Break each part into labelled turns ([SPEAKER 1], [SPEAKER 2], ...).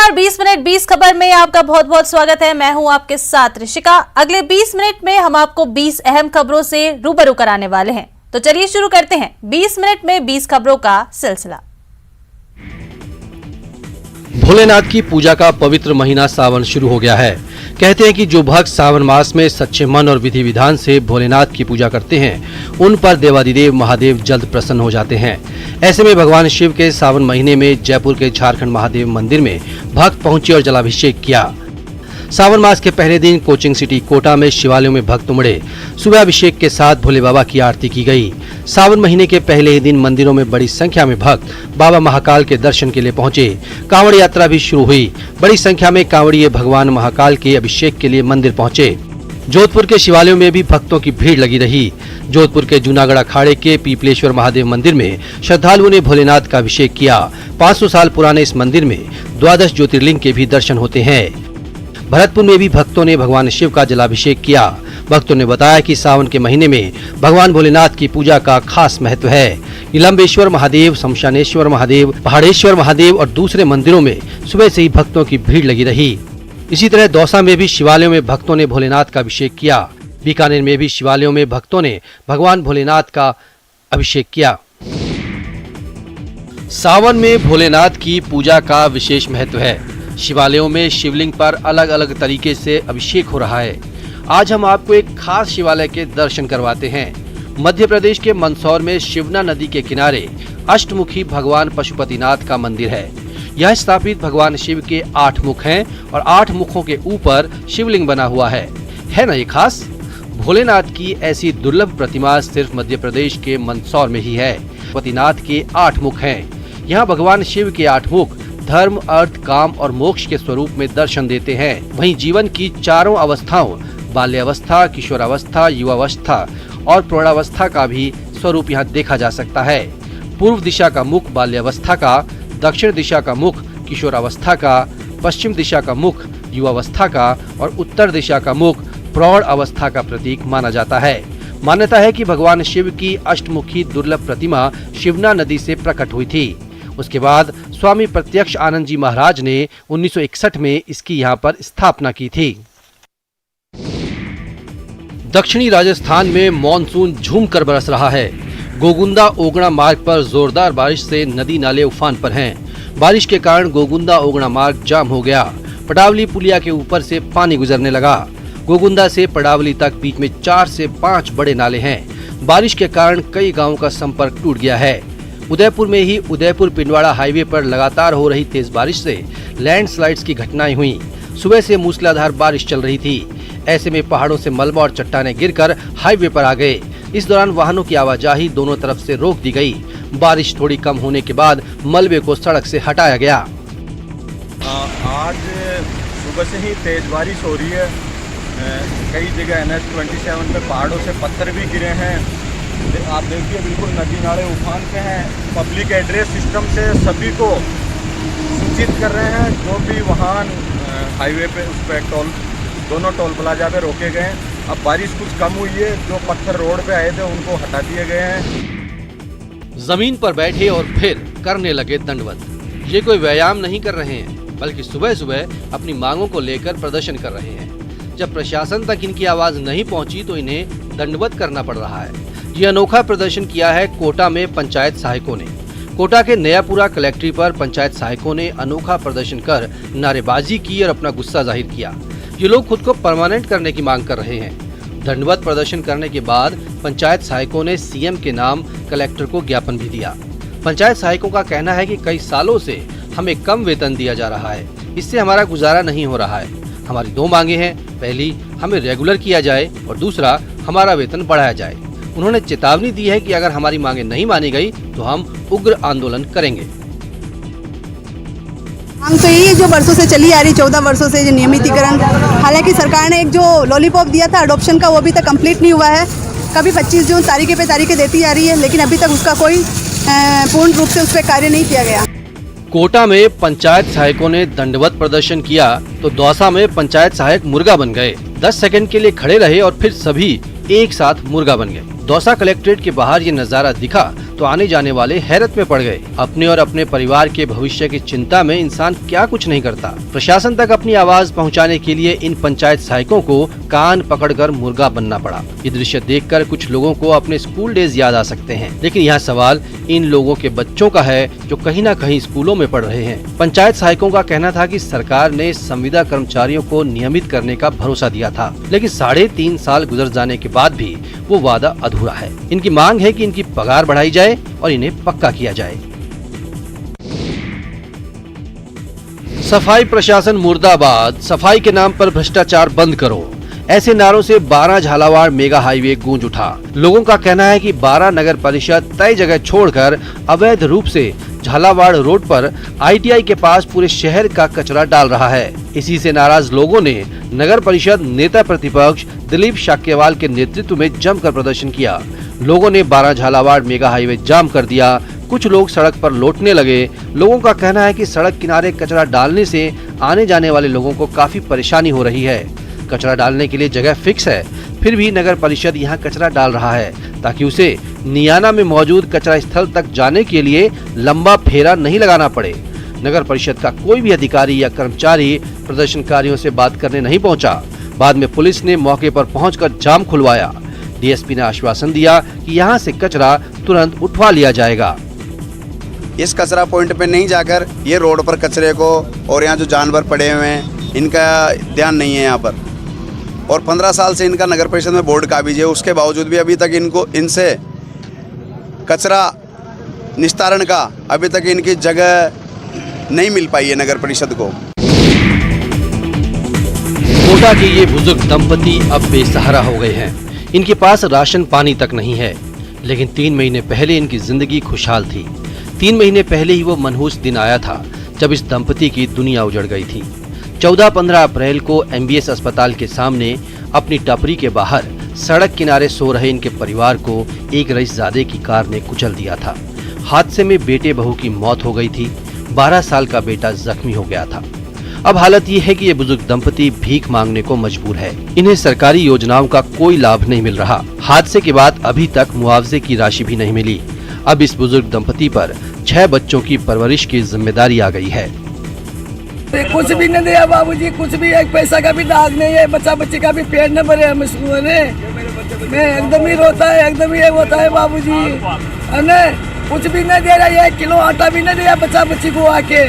[SPEAKER 1] नमस्कार 20 मिनट 20 खबर में आपका बहुत बहुत स्वागत है। मैं हूं आपके साथ ऋषिका। अगले 20 मिनट में हम आपको 20 अहम खबरों से रूबरू कराने वाले हैं। तो चलिए शुरू करते हैं 20 मिनट में 20 खबरों का सिलसिला।
[SPEAKER 2] भोलेनाथ की पूजा का पवित्र महीना सावन शुरू हो गया है। कहते हैं कि जो भक्त सावन मास में सच्चे मन और विधि विधान से भोलेनाथ की पूजा करते हैं, उन पर देवादिदेव महादेव जल्द प्रसन्न हो जाते हैं। ऐसे में भगवान शिव के सावन महीने में जयपुर के झारखंड महादेव मंदिर में भक्त पहुंचे और जलाभिषेक किया। सावन मास के पहले दिन कोचिंग सिटी कोटा में शिवालयों में भक्त उमड़े। सुबह अभिषेक के साथ भोले बाबा की आरती की गई। सावन महीने के पहले ही दिन मंदिरों में बड़ी संख्या में भक्त बाबा महाकाल के दर्शन के लिए पहुंचे। कांवड़ यात्रा भी शुरू हुई। बड़ी संख्या में कांवड़िए भगवान महाकाल के अभिषेक के लिए मंदिर पहुंचे। जोधपुर के शिवालयों में भी भक्तों की भीड़ लगी रही। जोधपुर के जूनागढ़ अखाड़े के पीपलेश्वर महादेव मंदिर में श्रद्धालुओं ने भोलेनाथ का अभिषेक किया। 500 साल पुराने इस मंदिर में 12 ज्योतिर्लिंग के भी दर्शन होते हैं। भरतपुर में भी भक्तों ने भगवान शिव का जलाभिषेक किया। भक्तों ने बताया कि सावन के महीने में भगवान भोलेनाथ की पूजा का खास महत्व है। नीलम्बेश्वर महादेव, शमशानेश्वर महादेव, पहाड़ेश्वर महादेव और दूसरे मंदिरों में सुबह से ही भक्तों की भीड़ लगी रही। इसी तरह दौसा में भी शिवालयों में भक्तों ने भोलेनाथ का अभिषेक किया। बीकानेर में भी शिवालयों में भक्तों ने भगवान भोलेनाथ का अभिषेक किया। सावन में भोलेनाथ की पूजा का विशेष महत्व है। शिवालयों में शिवलिंग पर अलग अलग तरीके से अभिषेक हो रहा है। आज हम आपको एक खास शिवालय के दर्शन करवाते हैं। मध्य प्रदेश के मंदसौर में शिवना नदी के किनारे अष्टमुखी भगवान पशुपतिनाथ का मंदिर है। यह स्थापित भगवान शिव के 8 मुख हैं और 8 मुखों के ऊपर शिवलिंग बना हुआ है ना ये खास। भोलेनाथ की ऐसी दुर्लभ प्रतिमा सिर्फ मध्य प्रदेश के मंदसौर में ही है। पशुपतिनाथ के 8 मुख हैं। यहाँ भगवान शिव के 8 मुख धर्म, अर्थ, काम और मोक्ष के स्वरूप में दर्शन देते हैं। वहीं जीवन की चारों अवस्थाओं बाल्यावस्था, किशोरावस्था, युवावस्था और प्रौढ़ावस्था का भी स्वरूप यहाँ देखा जा सकता है। पूर्व दिशा का मुख बाल्यावस्था का, दक्षिण दिशा का मुख किशोरावस्था का, पश्चिम दिशा का मुख युवावस्था का और उत्तर दिशा का मुख प्रौढ़ अवस्था का प्रतीक माना जाता है। मान्यता है कि भगवान शिव की अष्टमुखी दुर्लभ प्रतिमा शिवना नदी से प्रकट हुई थी। उसके बाद स्वामी प्रत्यक्ष आनंद जी महाराज ने 1961 में इसकी यहाँ पर स्थापना की थी। दक्षिणी राजस्थान में मॉनसून झूमकर बरस रहा है। गोगुंदा ओगड़ा मार्ग पर जोरदार बारिश से नदी नाले उफान पर हैं। बारिश के कारण गोगुंदा ओगड़ा मार्ग जाम हो गया। पडावली पुलिया के ऊपर से पानी गुजरने लगा। गोगुंदा से पडावली तक बीच में 4 से 5 बड़े नाले हैं। बारिश के कारण कई गांवों का संपर्क टूट गया है। उदयपुर में ही उदयपुर पिंडवाड़ा हाईवे पर लगातार हो रही तेज बारिश से लैंडस्लाइड्स की घटनाएं हुई। सुबह से मूसलाधार बारिश चल रही थी। ऐसे में पहाड़ों से मलबा और चट्टानें गिरकर हाईवे पर आ गए। इस दौरान वाहनों की आवाजाही दोनों तरफ से रोक दी गई। बारिश थोड़ी कम होने के बाद मलबे को सड़क से हटाया गया।
[SPEAKER 3] आज सुबह से ही तेज बारिश हो रही है। कई जगह NH-27 पे पहाड़ों से पत्थर भी गिरे हैं। आप देखिए बिल्कुल नदी नाले उफान पे हैं। पब्लिक एड्रेस सिस्टम से सभी को सूचित कर रहे हैं। जो भी वाहन हाईवे पे उस पर दोनों टोल प्लाजा पे रोके गए हैं। अब बारिश कुछ कम हुई है। जो पत्थर रोड पे आए थे उनको हटा दिए गए हैं।
[SPEAKER 2] जमीन पर बैठे और फिर करने लगे दंडवत। ये कोई व्यायाम नहीं कर रहे हैं, बल्कि सुबह सुबह अपनी मांगों को लेकर प्रदर्शन कर रहे हैं। जब प्रशासन तक इनकी आवाज नहीं पहुंची तो इन्हें दंडवत करना पड़ रहा है। ये अनोखा प्रदर्शन किया है कोटा में पंचायत सहायकों ने। कोटा के नयापुरा कलेक्ट्री पर पंचायत सहायकों ने अनोखा प्रदर्शन कर नारेबाजी की और अपना गुस्सा जाहिर किया। ये लोग खुद को परमानेंट करने की मांग कर रहे हैं। दंडवत प्रदर्शन करने के बाद पंचायत सहायकों ने सीएम के नाम कलेक्टर को ज्ञापन भी दिया। पंचायत सहायकों का कहना है कि कई सालों से हमें कम वेतन दिया जा रहा है, इससे हमारा गुजारा नहीं हो रहा है। हमारी 2 मांगे हैं, पहली हमें रेगुलर किया जाए और दूसरा हमारा वेतन बढ़ाया जाए। उन्होंने चेतावनी दी है कि अगर हमारी मांगे नहीं मानी गई तो हम उग्र आंदोलन करेंगे।
[SPEAKER 4] मांग तो यही है जो वर्षों से चली आ रही, 14 वर्षों से, जो नियमितीकरण। हालांकि सरकार ने एक जो लॉलीपॉप दिया था अडॉप्शन का, वो अभी तक कंप्लीट नहीं हुआ है। कभी 25 जून तारीखें पे तारीखें देती आ रही है, लेकिन अभी तक उसका कोई पूर्ण रूप से उस पर कार्य नहीं किया गया।
[SPEAKER 2] कोटा में पंचायत सहायकों ने दंडवत प्रदर्शन किया तो दौसा में पंचायत सहायक मुर्गा बन गए। 10 सेकंड के लिए खड़े रहे और फिर सभी एक साथ मुर्गा बन गए। दौसा कलेक्ट्रेट के बाहर ये नजारा दिखा तो आने जाने वाले हैरत में पड़ गए। अपने और अपने परिवार के भविष्य की चिंता में इंसान क्या कुछ नहीं करता। प्रशासन तक अपनी आवाज पहुंचाने के लिए इन पंचायत सहायकों को कान पकड़कर मुर्गा बनना पड़ा। ये दृश्य देखकर कुछ लोगों को अपने स्कूल डेज याद आ सकते हैं, लेकिन यह सवाल इन लोगों के बच्चों का है जो कहीं न कहीं स्कूलों में पढ़ रहे हैं। पंचायत सहायकों का कहना था कि सरकार ने संविदा कर्मचारियों को नियमित करने का भरोसा दिया था, लेकिन 3.5 साल गुजर जाने के बाद भी वो वादा अधूरा है। इनकी मांग है कि इनकी पगार बढ़ाई जाए और इन्हें पक्का किया जाए। सफाई प्रशासन मुर्दाबाद, सफाई के नाम पर भ्रष्टाचार बंद करो, ऐसे नारों से 12 झालावाड़ मेगा हाईवे गूंज उठा। लोगों का कहना है कि 12 नगर परिषद तय जगह छोड़कर अवैध रूप से झालावाड़ रोड पर ITI के पास पूरे शहर का कचरा डाल रहा है। इसी से नाराज लोगों ने नगर परिषद नेता प्रतिपक्ष दिलीप शाक्यवाल के नेतृत्व में जमकर प्रदर्शन किया। लोगों ने 12 झालावाड़ मेगा हाईवे जाम कर दिया। कुछ लोग सड़क पर लौटने लगे। लोगों का कहना है कि सड़क किनारे कचरा डालने से आने जाने वाले लोगों को काफी परेशानी हो रही है। कचरा डालने के लिए जगह फिक्स है, फिर भी नगर परिषद यहाँ कचरा डाल रहा है ताकि उसे नियाना में मौजूद कचरा स्थल तक जाने के लिए लंबा फेरा नहीं लगाना पड़े। नगर परिषद का कोई भी अधिकारी या कर्मचारी प्रदर्शनकारियों से बात करने नहीं पहुंचा। बाद में पुलिस ने मौके पर पहुंचकर जाम खुलवाया। DSP ने आश्वासन दिया कि यहाँ से कचरा तुरंत उठवा लिया जाएगा।
[SPEAKER 5] इस कचरा पॉइंट पे नहीं जाकर ये रोड पर कचरे को और यहाँ जो जानवर पड़े हुए हैं इनका ध्यान नहीं है यहाँ पर। और 15 साल से इनका नगर परिषद में बोर्ड काबिज है, उसके बावजूद भी अभी तक इनसे कचरा निस्तारण का अभी तक इनकी जगह नहीं मिल पाई है नगर परिषद को।
[SPEAKER 2] कोटा के ये बुजुर्ग दंपति अब बेसहारा हो गए हैं। इनके पास राशन पानी तक नहीं है, लेकिन 3 महीने पहले इनकी जिंदगी खुशहाल थी। 3 महीने पहले ही वो मनहूस दिन आया था जब इस दंपति की दुनिया उजड़ गई थी। 14-15 अप्रैल को MBS अस्पताल के सामने अपनी टपरी के बाहर सड़क किनारे सो रहे इनके परिवार को एक रईसजादे की कार ने कुचल दिया था। हादसे में बेटे बहू की मौत हो गई थी। 12 साल का बेटा जख्मी हो गया था। अब हालत ये है कि ये बुजुर्ग दंपति भीख मांगने को मजबूर है। इन्हें सरकारी योजनाओं का कोई लाभ नहीं मिल रहा। हादसे के बाद अभी तक मुआवजे की राशि भी नहीं मिली। अब इस बुजुर्ग दंपति पर 6 बच्चों की परवरिश की जिम्मेदारी आ गई है।
[SPEAKER 6] कुछ भी नहीं दिया बाबूजी, कुछ भी एक पैसा का भी दाग नहीं है। बच्चा बच्चे का भी पेट न भरे हम स्कूल में। मैं एकदम ही रोता है, एकदम ही होता है बाबूजी। कुछ भी नहीं दे रहा है, 1 किलो आटा भी नहीं दिया बच्चा बच्ची को आके।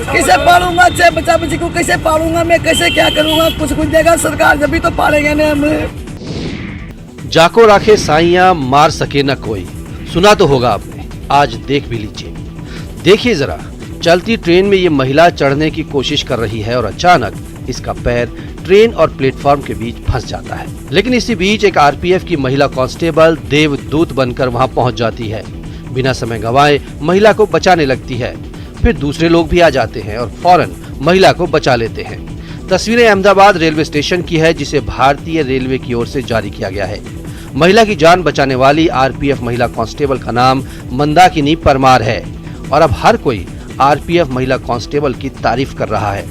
[SPEAKER 6] कैसे पालूंगा अच्छे बच्चा बच्ची को, कैसे पालूंगा मैं, कैसे क्या करूंगा? कुछ देगा सरकार जब भी तो पालेंगे ना हमें।
[SPEAKER 2] जाको राखे साइया मार सके न कोई, सुना तो होगा आपने, आज देख भी लीजिए। देखिए जरा, चलती ट्रेन में ये महिला चढ़ने की कोशिश कर रही है और अचानक इसका पैर ट्रेन और प्लेटफॉर्म के बीच फंस जाता है। लेकिन इसी बीच एक RPF की महिला कांस्टेबल देवदूत बनकर वहां पहुंच जाती है। बिना समय गंवाए महिला को बचाने लगती है। फिर दूसरे लोग भी आ जाते हैं और फौरन महिला को बचा लेते हैं। तस्वीरें अहमदाबाद रेलवे स्टेशन की है, जिसे भारतीय रेलवे की ओर से जारी किया गया है। महिला की जान बचाने वाली RPF महिला कांस्टेबल का नाम मंदाकिनी परमार है और अब हर कोई RPF महिला कांस्टेबल की तारीफ कर रहा है।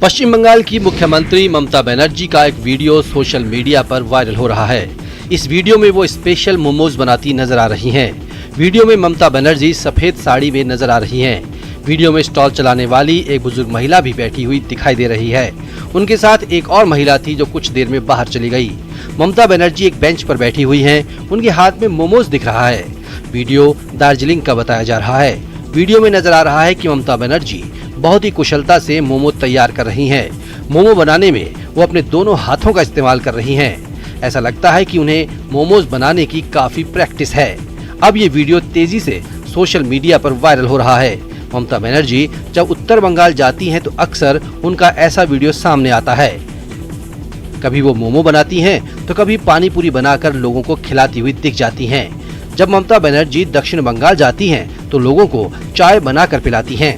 [SPEAKER 2] पश्चिम बंगाल की मुख्यमंत्री ममता बनर्जी का एक वीडियो सोशल मीडिया पर वायरल हो रहा है। इस वीडियो में वो स्पेशल मोमोज बनाती नजर आ रही हैं। वीडियो में ममता बनर्जी सफेद साड़ी में नजर आ रही हैं। वीडियो में स्टॉल चलाने वाली एक बुजुर्ग महिला भी बैठी हुई दिखाई दे रही है। उनके साथ एक और महिला थी जो कुछ देर में बाहर चली गई। ममता बनर्जी एक बेंच पर बैठी हुई हैं। उनके हाथ में मोमोज दिख रहा है। वीडियो दार्जिलिंग का बताया जा रहा है। वीडियो में नजर आ रहा है कि ममता बनर्जी बहुत ही कुशलता से मोमो तैयार कर रही हैं। मोमो बनाने में वो अपने दोनों हाथों का इस्तेमाल कर रही हैं। ऐसा लगता है कि उन्हें मोमोज बनाने की काफी प्रैक्टिस है। अब ये वीडियो तेजी से सोशल मीडिया पर वायरल हो रहा है। ममता बनर्जी जब उत्तर बंगाल जाती हैं तो अक्सर उनका ऐसा वीडियो सामने आता है। कभी वो मोमो बनाती हैं तो कभी पानी पूरी बनाकर लोगों को खिलाती हुई दिख जाती हैं। जब ममता बनर्जी दक्षिण बंगाल जाती हैं तो लोगों को चाय बनाकर पिलाती हैं।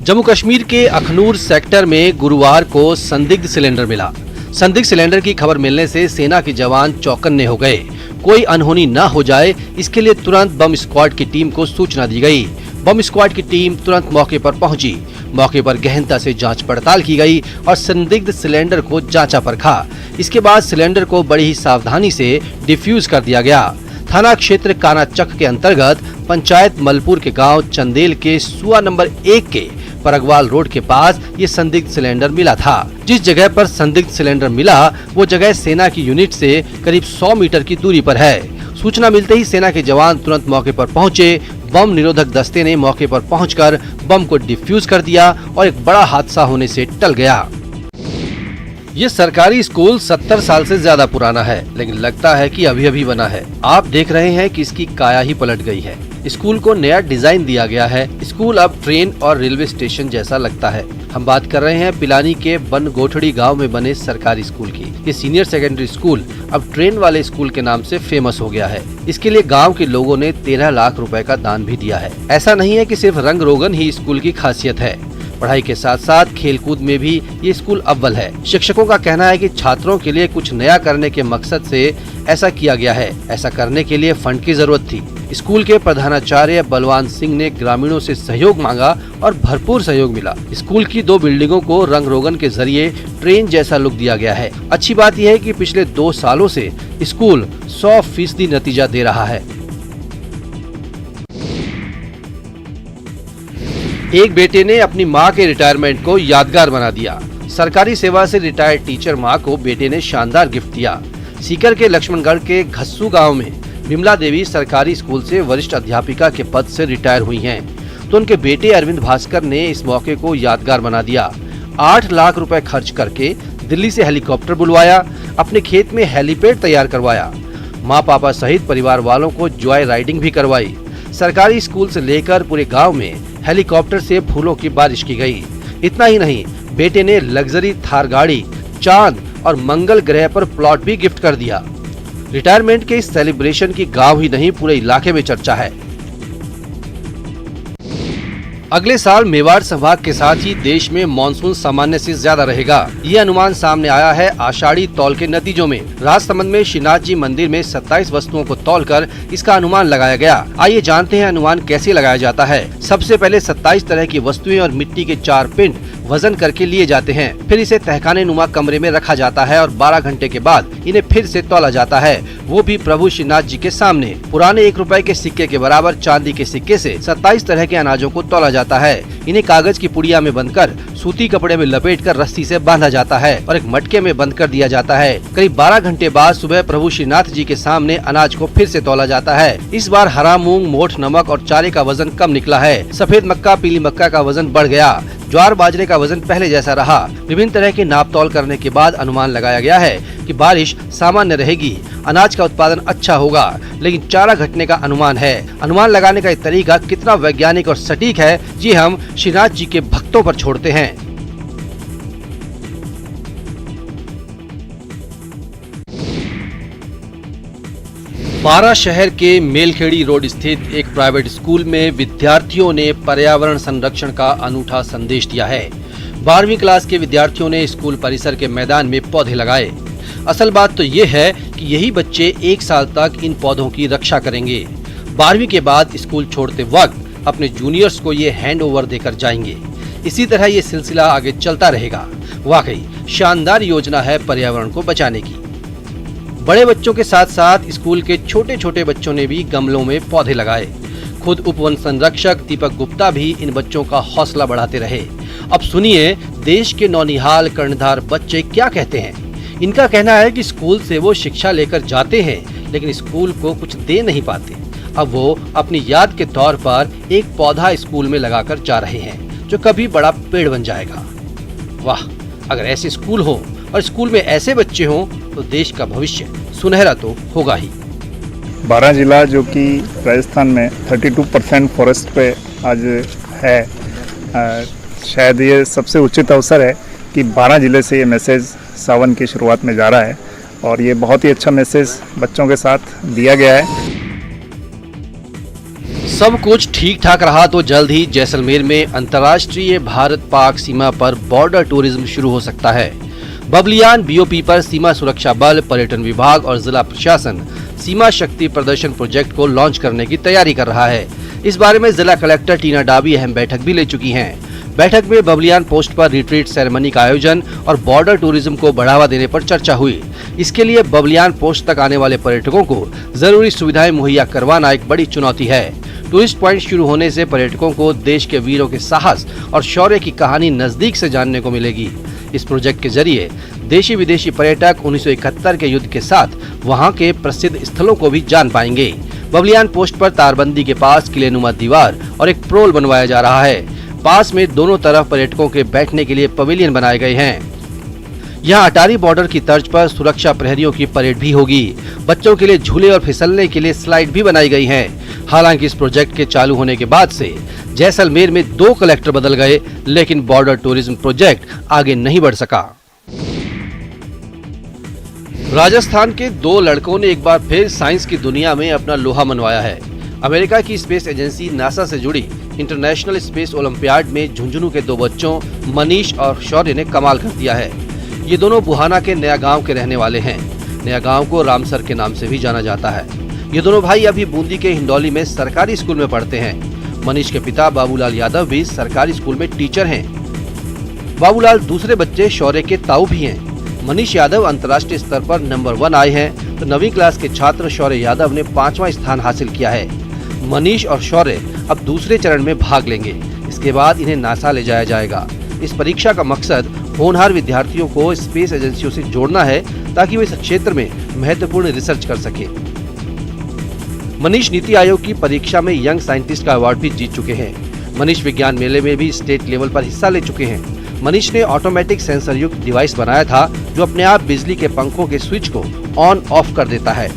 [SPEAKER 2] जम्मू कश्मीर के अखनूर सेक्टर में गुरुवार को संदिग्ध सिलेंडर मिला। संदिग्ध सिलेंडर की खबर मिलने से सेना के जवान चौकन्ने हो गए। कोई अनहोनी न हो जाए इसके लिए तुरंत बम स्क्वाड की टीम को सूचना दी गई। बम स्क्वाड की टीम तुरंत मौके पर पहुंची। मौके पर गहनता से जांच पड़ताल की गई और संदिग्ध सिलेंडर को जांचा परखा। इसके बाद सिलेंडर को बड़ी ही सावधानी से डिफ्यूज कर दिया गया। थाना क्षेत्र कानाचक के अंतर्गत पंचायत मलपुर के गांव चंदेल के सुआ नंबर 1 के परगवाल रोड के पास ये संदिग्ध सिलेंडर मिला था। जिस जगह पर संदिग्ध सिलेंडर मिला वो जगह सेना की यूनिट से करीब 100 मीटर की दूरी पर है। सूचना मिलते ही सेना के जवान तुरंत मौके पर पहुंचे। बम निरोधक दस्ते ने मौके पर पहुंचकर बम को डिफ्यूज कर दिया और एक बड़ा हादसा होने से टल गया। ये सरकारी स्कूल 70 साल से ज्यादा पुराना है, लेकिन लगता है कि अभी अभी बना है। आप देख रहे हैं कि इसकी काया ही पलट गई है। स्कूल को नया डिजाइन दिया गया है। स्कूल अब ट्रेन और रेलवे स्टेशन जैसा लगता है। हम बात कर रहे हैं पिलानी के बन गोठड़ी गांव में बने सरकारी स्कूल की। ये सीनियर सेकेंडरी स्कूल अब ट्रेन वाले स्कूल के नाम से फेमस हो गया है। इसके लिए गांव के लोगों ने 13 लाख रुपए का दान भी दिया है। ऐसा नहीं है कि सिर्फ रंग रोगन ही स्कूल की खासियत है, पढ़ाई के साथ साथ खेलकूद में भी ये स्कूल अव्वल है। शिक्षकों का कहना है कि छात्रों के लिए कुछ नया करने के मकसद से ऐसा किया गया है। ऐसा करने के लिए फंड की जरूरत थी। स्कूल के प्रधानाचार्य बलवान सिंह ने ग्रामीणों से सहयोग मांगा और भरपूर सहयोग मिला। स्कूल की 2 बिल्डिंगों को रंग रोगन के जरिए ट्रेन जैसा लुक दिया गया है। अच्छी बात यह है कि पिछले 2 सालों से स्कूल 100% नतीजा दे रहा है। एक बेटे ने अपनी मां के रिटायरमेंट को यादगार बना दिया। सरकारी सेवा से रिटायर्ड टीचर मां को बेटे ने शानदार गिफ्ट दिया। सीकर के लक्ष्मणगढ़ के घस्सू गांव में विमला देवी सरकारी स्कूल से वरिष्ठ अध्यापिका के पद से रिटायर हुई हैं, तो उनके बेटे अरविंद भास्कर ने इस मौके को यादगार बना दिया। 8 लाख रुपए खर्च करके दिल्ली से हेलीकॉप्टर बुलवाया, अपने खेत में हेलीपैड तैयार करवाया। माँ पापा सहित परिवार वालों को जॉय राइडिंग भी करवाई। सरकारी स्कूल से लेकर पूरे गांव में हेलीकॉप्टर से फूलों की बारिश की गई। इतना ही नहीं, बेटे ने लग्जरी थार गाड़ी, चांद और मंगल ग्रह पर प्लॉट भी गिफ्ट कर दिया। रिटायरमेंट के इस सेलिब्रेशन की गांव ही नहीं पूरे इलाके में चर्चा है। अगले साल मेवाड़ संभाग के साथ ही देश में मानसून सामान्य से ज्यादा रहेगा। ये अनुमान सामने आया है आषाढ़ी तौल के नतीजों में। राजसमंद में श्रीनाथ जी मंदिर में 27 वस्तुओं को तौलकर इसका अनुमान लगाया गया। आइए जानते हैं अनुमान कैसे लगाया जाता है। सबसे पहले 27 तरह की वस्तुएं और मिट्टी के 4 पिंड वजन करके लिए जाते हैं। फिर इसे तहखाने नुमा कमरे में रखा जाता है और 12 घंटे के बाद इन्हें फिर से तौला जाता है, वो भी प्रभु श्रीनाथ जी के सामने। पुराने 1 रुपए के सिक्के के बराबर चांदी के सिक्के से 27 तरह के अनाजों को तौला जाता है। इन्हें कागज की पुड़िया में बंधकर सूती कपड़े में लपेटकर रस्सी से बांधा जाता है और एक मटके में बंद कर दिया जाता है। करीब 12 घंटे बाद सुबह प्रभु श्रीनाथ जी के सामने अनाज को फिर से तौला जाता है। इस बार हरा मूंग, मोठ, नमक और चारे का वजन कम निकला है। सफेद मक्का, पीली मक्का का वजन बढ़ गया। ज्वार बाजरे का वजन पहले जैसा रहा। विभिन्न तरह के नाप तौल करने के बाद अनुमान लगाया गया है कि बारिश सामान्य रहेगी, अनाज का उत्पादन अच्छा होगा, लेकिन चारा घटने का अनुमान है। अनुमान लगाने का ये तरीका कितना वैज्ञानिक और सटीक है, ये हम श्रीनाथ जी के भक्तों पर छोड़ते हैं। बारा शहर के मेलखेड़ी रोड स्थित एक प्राइवेट स्कूल में विद्यार्थियों ने पर्यावरण संरक्षण का अनूठा संदेश दिया है। 12वीं क्लास के विद्यार्थियों ने स्कूल परिसर के मैदान में पौधे लगाए। असल बात तो ये है कि यही बच्चे 1 साल तक इन पौधों की रक्षा करेंगे। 12वीं के बाद स्कूल छोड़ते वक्त अपने जूनियर्स को ये हैंड ओवर देकर जाएंगे। इसी तरह ये सिलसिला आगे चलता रहेगा। वाकई शानदार योजना है पर्यावरण को बचाने की। बड़े बच्चों के साथ साथ स्कूल के छोटे छोटे बच्चों ने भी गमलों में पौधे लगाए। खुद उप वन संरक्षक दीपक गुप्ता भी इन बच्चों का हौसला बढ़ाते रहे। अब सुनिए देश के नौनिहाल कर्णधार बच्चे क्या कहते हैं। इनका कहना है कि स्कूल से वो शिक्षा लेकर जाते हैं, लेकिन स्कूल को कुछ दे नहीं पाते। अब वो अपनी याद के तौर पर एक पौधा स्कूल में लगाकर जा रहे हैं, जो कभी बड़ा पेड़ बन जाएगा। वाह, अगर ऐसे स्कूल हो और स्कूल में ऐसे बच्चे हों तो देश का भविष्य सुनहरा तो होगा ही।
[SPEAKER 7] बारा जिला जो कि राजस्थान में 32% फॉरेस्ट पे आज है, शायद ये सबसे उचित अवसर है कि 12 जिले से ये मैसेज सावन की शुरुआत में जा रहा है और ये बहुत ही अच्छा मैसेज बच्चों के साथ दिया गया है।
[SPEAKER 2] सब कुछ ठीक ठाक रहा तो जल्द ही जैसलमेर में अंतर्राष्ट्रीय भारत पाक सीमा पर बॉर्डर टूरिज्म शुरू हो सकता है। बबलियान बीओपी पर सीमा सुरक्षा बल, पर्यटन विभाग और जिला प्रशासन सीमा शक्ति प्रदर्शन प्रोजेक्ट को लॉन्च करने की तैयारी कर रहा है। इस बारे में जिला कलेक्टर टीना डाबी अहम बैठक भी ले चुकी हैं। बैठक में बबलियान पोस्ट पर रिट्रीट सेरेमनी का आयोजन और बॉर्डर टूरिज्म को बढ़ावा देने पर चर्चा हुई। इसके लिए बबलियान पोस्ट तक आने वाले पर्यटकों को जरूरी सुविधाएं मुहैया करवाना एक बड़ी चुनौती है। टूरिस्ट पॉइंट शुरू होने से पर्यटकों को देश के वीरों के साहस और शौर्य की कहानी नजदीक से जानने को मिलेगी। इस प्रोजेक्ट के जरिए देशी विदेशी पर्यटक 1971 के युद्ध के साथ वहां के प्रसिद्ध स्थलों को भी जान पाएंगे। बबलियान पोस्ट पर तारबंदी के पास किलेनुमा दीवार और एक प्रोल बनवाया जा रहा है। पास में दोनों तरफ पर्यटकों के बैठने के लिए पवेलियन बनाए गए हैं। यहाँ अटारी बॉर्डर की तर्ज पर सुरक्षा प्रहरियों की परेड भी होगी। बच्चों के लिए झूले और फिसलने के लिए स्लाइड भी बनाई गई हैं। हालांकि इस प्रोजेक्ट के चालू होने के बाद से जैसलमेर में 2 कलेक्टर बदल गए, लेकिन बॉर्डर टूरिज्म प्रोजेक्ट आगे नहीं बढ़ सका। राजस्थान के 2 लड़कों ने एक बार फिर साइंस की दुनिया में अपना लोहा मनवाया है। अमेरिका की स्पेस एजेंसी नासा से जुड़ी इंटरनेशनल स्पेस ओलंपियाड में झुंझुनू के 2 बच्चों मनीष और शौर्य ने कमाल कर दिया है। ये दोनों बुहाना के नया गांव के रहने वाले हैं। नया गांव को रामसर के नाम से भी जाना जाता है। ये दोनों भाई अभी बूंदी के हिंडौली में सरकारी स्कूल में पढ़ते हैं। मनीष के पिता बाबूलाल यादव भी सरकारी स्कूल में टीचर हैं। बाबूलाल दूसरे बच्चे शौर्य के ताऊ भी हैं। मनीष यादव अंतर्राष्ट्रीय स्तर पर नंबर 1 आए हैं, तो 9वीं क्लास के छात्र शौर्य यादव ने 5वां स्थान हासिल किया है। मनीष और शौर्य अब दूसरे चरण में भाग लेंगे। इसके बाद इन्हें नासा ले जाया जाएगा। इस परीक्षा का मकसद होनहार विद्यार्थियों को स्पेस एजेंसियों से जोड़ना है, ताकि वे इस क्षेत्र में महत्वपूर्ण रिसर्च कर सके। मनीष नीति आयोग की परीक्षा में यंग साइंटिस्ट का अवार्ड भी जीत चुके हैं। मनीष विज्ञान मेले में भी स्टेट लेवल पर हिस्सा ले चुके हैं। मनीष ने ऑटोमेटिक सेंसर युक्त डिवाइस बनाया था, जो अपने आप बिजली के पंखों के स्विच को ऑन ऑफ कर देता है।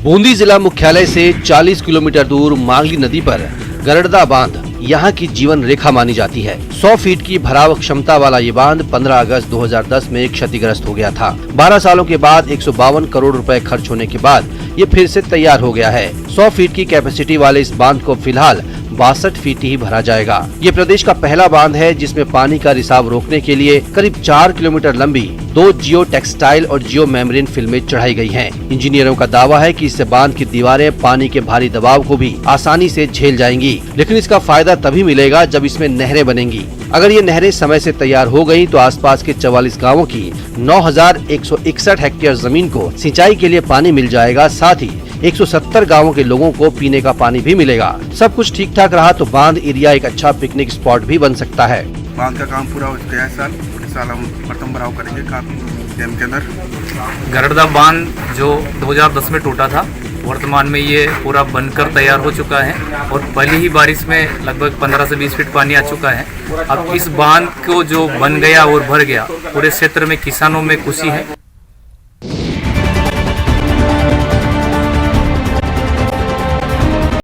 [SPEAKER 2] बूंदी जिला मुख्यालय से 40 किलोमीटर दूर मांगली नदी पर गरड़दा बांध यहाँ की जीवन रेखा मानी जाती है। 100 फीट की भराव क्षमता वाला ये बांध 15 अगस्त 2010 में क्षतिग्रस्त हो गया था। 12 सालों के बाद 152 करोड़ रुपए खर्च होने के बाद ये फिर से तैयार हो गया है। 100 फीट की कैपेसिटी वाले इस बांध को फिलहाल 62 फीट ही भरा जाएगा। ये प्रदेश का पहला बांध है जिसमें पानी का रिसाव रोकने के लिए करीब 4 किलोमीटर लंबी 2 जियो टेक्सटाइल और जियो मेम्ब्रेन फिल्में चढ़ाई गई हैं। इंजीनियरों का दावा है कि इससे बांध की दीवारें पानी के भारी दबाव को भी आसानी से झेल जाएंगी, लेकिन इसका फायदा तभी मिलेगा जब इसमें नहरें बनेंगी। अगर ये नहरें समय से तैयार हो गयी तो आसपास के 44 गाँवों की 9,161 हेक्टेयर जमीन को सिंचाई के लिए पानी मिल जाएगा। साथ ही 170 गांवों के लोगों को पीने का पानी भी मिलेगा। सब कुछ ठीक ठाक रहा तो बांध एरिया एक अच्छा पिकनिक स्पॉट भी बन सकता है।
[SPEAKER 8] बांध का काम पूरा हो गया है इस साल हम प्रथम भराव करेंगे काफी डैम के अंदर।
[SPEAKER 9] गरड़दा बांध जो 2010 में टूटा था, वर्तमान में ये पूरा बनकर तैयार हो चुका है और पहली ही बारिश में लगभग 15 से 20 फीट पानी आ चुका है। अब इस बांध को जो बन गया और भर गया, पूरे क्षेत्र में किसानों में खुशी है।